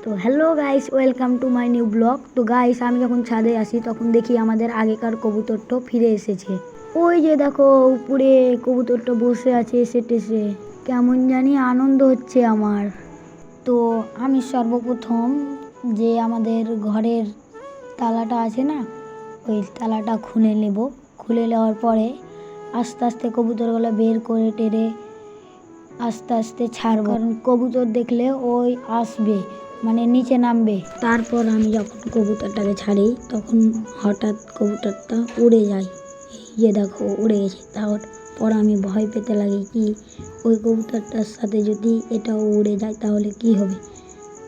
তো hello guys, welcome to my new blog. তো guys, আমি যখন ছাদে আসি তখন দেখি আমাদের আগেকার কবুতরটা ফিরে এসেছে। ওই যে দেখো উপরে কবুতরটা বসে আছে এসে টেসে, কেমন জানি আনন্দ হচ্ছে আমার। তো আমি সর্বপ্রথম যে আমাদের ঘরের তালাটা আছে না, ওই তালাটা খুলে নেব। খুলে নেওয়ার পরে আস্তে আস্তে কবুতরগুলো বের করে টেরে আস্তে আস্তে ছাড়বো, কারণ কবুতর দেখলে ওই আসবে, মানে নিচে নামবে। তারপর আমি যখন কবুতরটাকে ছাড়ি তখন হঠাৎ কবুতরটা উড়ে যায়। এই যে দেখো উড়ে গেছে। তারপর আমি ভয় পেতে লাগি কি ওই কবুতরটার সাথে যদি এটাও উড়ে যায় তাহলে কি হবে।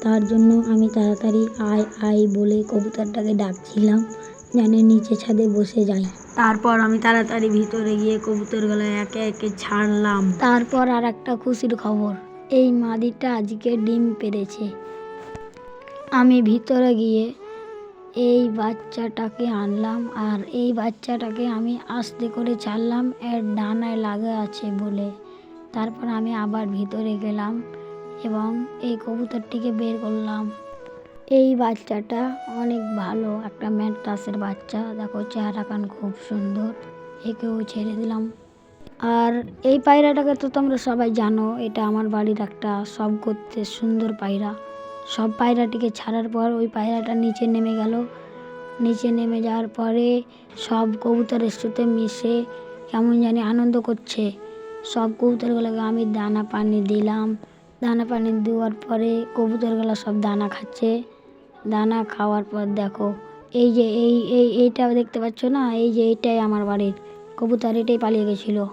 তার জন্য আমি তাড়াতাড়ি আয় আয় বলে কবুতরটাকে ডাকছিলাম যেন নিচে ছাদে বসে যায়। তারপর আমি তাড়াতাড়ি ভিতরে গিয়ে কবুতরগুলো একে একে ছাড়লাম। তারপর আর একটা খুশির খবর, এই মাদিটা আজকে ডিম পেড়েছে। আমি ভিতরে গিয়ে এই বাচ্চাটাকে আনলাম, আর এই বাচ্চাটাকে আমি আস্তে করে ছাড়লাম এর ডানায় লাগা আছে বলে। তারপর আমি আবার ভিতরে গেলাম এবং এই কবুতরটিকে বের করলাম। এই বাচ্চাটা অনেক ভালো, একটা ম্যাড্রাসের বাচ্চা। দেখো চেহারা কান খুব সুন্দর, একেও ছেড়ে দিলাম। আর এই পায়রাটাকে তো তোমরা সবাই জানো, এটা আমার বাড়ির একটা সব করতে সুন্দর পায়রা। সব পায়রাটিকে ছাড়ার পর ওই পায়রাটা নিচে নেমে গেল। নিচে নেমে যাওয়ার পরে সব কবুতরের সাথে মিশে কেমন জানি আনন্দ করছে। সব কবুতরগুলোকে আমি দানা পানি দিলাম। দানা পানি দেওয়ার পরে কবুতরগুলো সব দানা খাচ্ছে। দানা খাওয়ার পর দেখো এই যে এইটা দেখতে পাচ্ছ না, এই যে এইটাই আমার বাড়ির কবুতর, এটাই পালিয়ে গেছিলো।